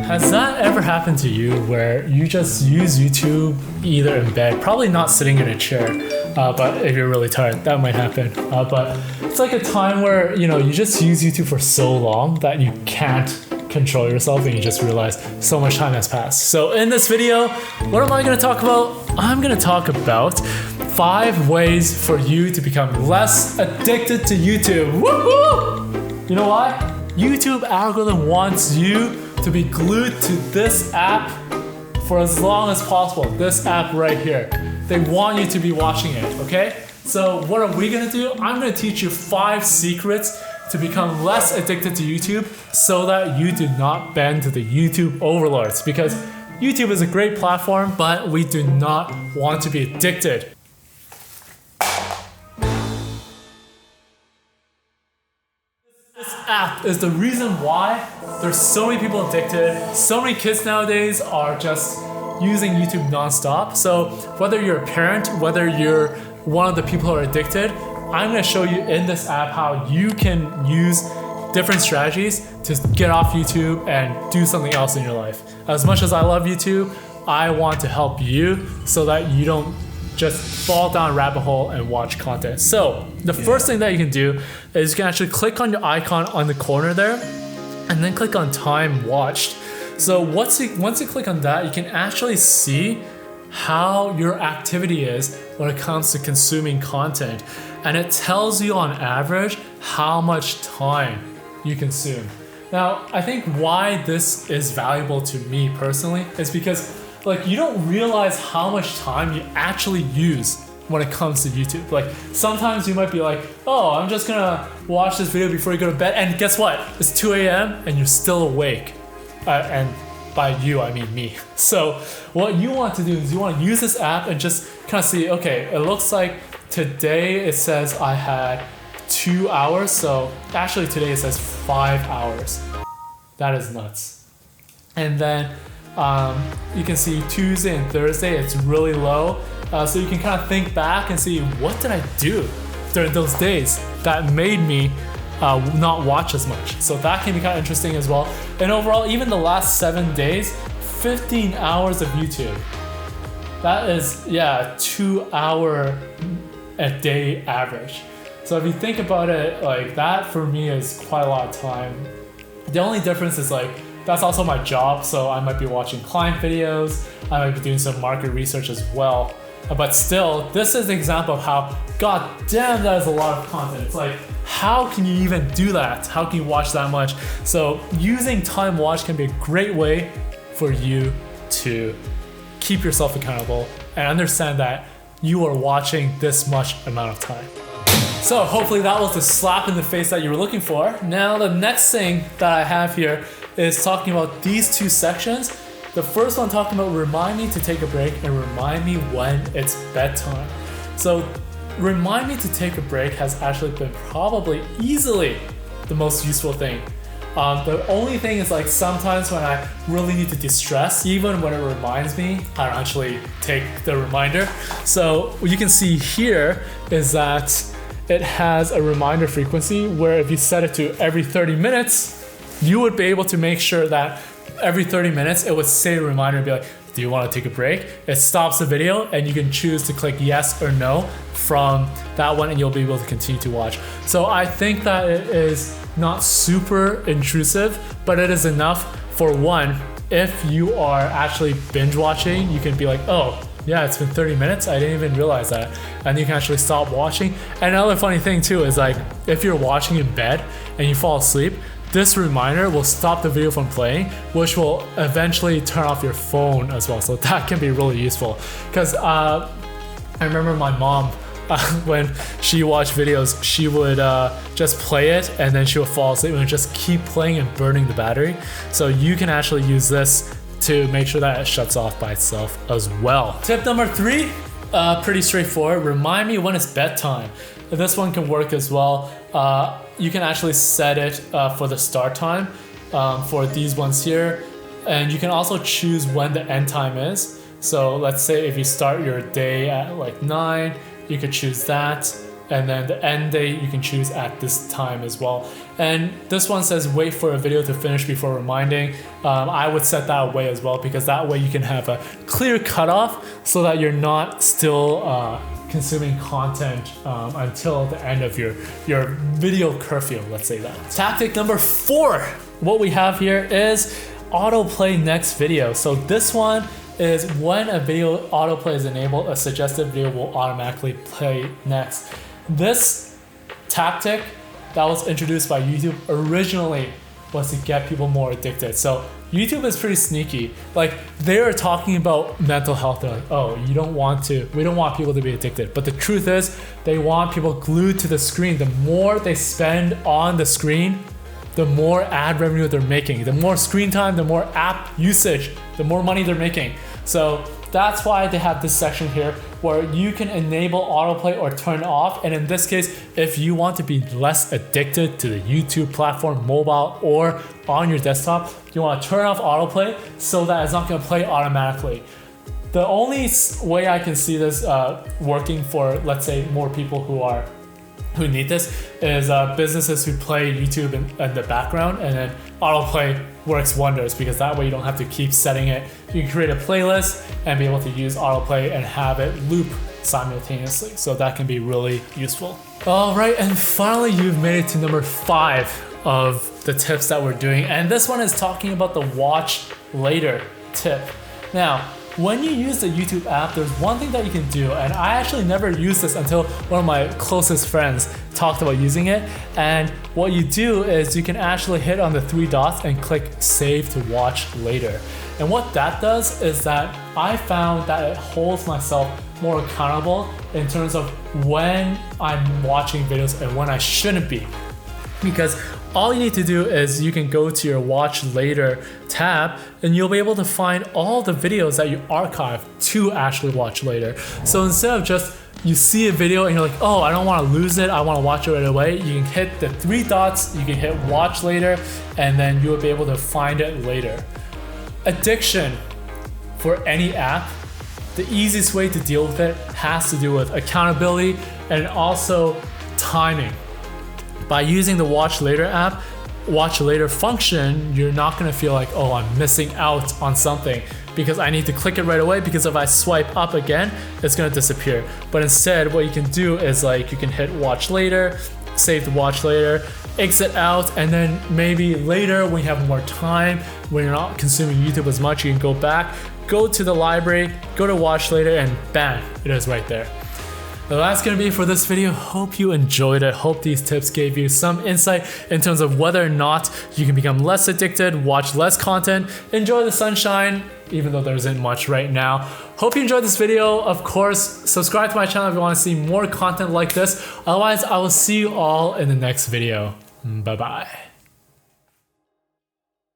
Has that ever happened to you where you just use YouTube either in bed, probably not sitting in a chair, but if you're really tired, that might happen. But it's like a time where, you just use YouTube for so long that you can't control yourself and you just realize so much time has passed. So in this video, what am I going to talk about? I'm going to talk about 5 ways for you to become less addicted to YouTube. Woohoo! You know why? YouTube algorithm wants you to be glued to this app for as long as possible. This app right here. They want you to be watching it, okay? So what are we gonna do? I'm gonna teach you 5 secrets to become less addicted to YouTube so that you do not bend to the YouTube overlords, because YouTube is a great platform, but we do not want to be addicted. This app is the reason why there's so many people addicted. So many kids nowadays are just using YouTube nonstop. So whether you're a parent, whether you're one of the people who are addicted, I'm going to show you in this app how you can use different strategies to get off YouTube and do something else in your life. As much as I love YouTube, I want to help you so that you don't just fall down a rabbit hole and watch content. So the first thing that you can do is you can actually click on your icon on the corner there and then click on time watched. So once you click on that, you can actually see how your activity is when it comes to consuming content. And it tells you on average how much time you consume. Now, I think why this is valuable to me personally is because you don't realize how much time you actually use when it comes to YouTube. Sometimes you might be like, oh, I'm just gonna watch this video before you go to bed, and guess what? It's 2 a.m. and you're still awake. And by you, I mean me. So what you want to do is you want to use this app and just kind of see, okay, it looks like today it says I had 2 hours. So actually today it says 5 hours. That is nuts. And then you can see Tuesday and Thursday, it's really low. So you can kind of think back and see, what did I do during those days that made me not watch as much? So that can be kind of interesting as well. And overall, even the last 7 days, 15 hours of YouTube. That is, 2 hour a day average. So if you think about it, that for me is quite a lot of time. The only difference is that's also my job, so I might be watching client videos, I might be doing some market research as well. But still, this is an example of how, god damn, that is a lot of content. It's how can you even do that? How can you watch that much? So using time watch can be a great way for you to keep yourself accountable and understand that you are watching this much amount of time. So hopefully that was the slap in the face that you were looking for. Now the next thing that I have here is talking about these 2 sections. The first one talking about remind me to take a break and remind me when it's bedtime. So remind me to take a break has actually been probably easily the most useful thing. The only thing is sometimes when I really need to de-stress, even when it reminds me, I don't actually take the reminder. So what you can see here is that it has a reminder frequency where if you set it to every 30 minutes, you would be able to make sure that every 30 minutes it would say a reminder and be like, do you want to take a break? It stops the video and you can choose to click yes or no from that one and you'll be able to continue to watch. So I think that it is not super intrusive, but it is enough for one, if you are actually binge watching, you can be like, oh, yeah, it's been 30 minutes. I didn't even realize that. And you can actually stop watching. And another funny thing too is if you're watching in bed and you fall asleep, this reminder will stop the video from playing, which will eventually turn off your phone as well. So that can be really useful. Because I remember my mom, when she watched videos, she would just play it and then she would fall asleep and just keep playing and burning the battery. So you can actually use this to make sure that it shuts off by itself as well. Tip number 3, pretty straightforward. Remind me when it's bedtime. This one can work as well. You can actually set it for the start time for these ones here. And you can also choose when the end time is. So let's say if you start your day at 9, you could choose that. and then the end date you can choose at this time as well. And this one says wait for a video to finish before reminding. I would set that away as well, because that way you can have a clear cutoff so that you're not still consuming content until the end of your video curfew, let's say that. Tactic number 4, what we have here is autoplay next video. So this one is when a video autoplay is enabled, a suggested video will automatically play next. This tactic that was introduced by YouTube originally was to get people more addicted. So YouTube is pretty sneaky. Like, they are talking about mental health. They're like, oh, we don't want people to be addicted. But the truth is, they want people glued to the screen. The more they spend on the screen, the more ad revenue they're making. The more screen time, the more app usage, the more money they're making. So that's why they have this section here where you can enable autoplay or turn it off. And in this case, if you want to be less addicted to the YouTube platform, mobile or on your desktop, you want to turn off autoplay so that it's not going to play automatically. The only way I can see this working for, let's say, more people who need this is businesses who play YouTube in the background, and then autoplay works wonders, because that way you don't have to keep setting it. You can create a playlist and be able to use autoplay and have it loop simultaneously. So that can be really useful. All right, and finally you've made it to number 5 of the tips that we're doing. And this one is talking about the watch later tip. Now, when you use the YouTube app, there's one thing that you can do, and I actually never used this until one of my closest friends talked about using it. And what you do is you can actually hit on the 3 dots and click save to watch later. And what that does is that I found that it holds myself more accountable in terms of when I'm watching videos and when I shouldn't be. Because all you need to do is you can go to your watch later tab and you'll be able to find all the videos that you archive to actually watch later. So instead of just you see a video and you're like, oh, I don't want to lose it, I want to watch it right away, you can hit the 3 dots, you can hit watch later, and then you'll be able to find it later. Addiction for any app, the easiest way to deal with it has to do with accountability and also timing. By using the watch later app, watch later function, you're not gonna feel like, oh, I'm missing out on something because I need to click it right away, because if I swipe up again, it's gonna disappear. But instead, what you can do is like you can hit watch later, save to watch later, exit out, and then maybe later when you have more time, when you're not consuming YouTube as much, you can go back, go to the library, go to watch later, and bam, it is right there. Well, that's gonna be it for this video. Hope you enjoyed it. Hope these tips gave you some insight in terms of whether or not you can become less addicted, watch less content, enjoy the sunshine, even though there isn't much right now. Hope you enjoyed this video. Of course, subscribe to my channel if you wanna see more content like this. Otherwise, I will see you all in the next video. Bye-bye.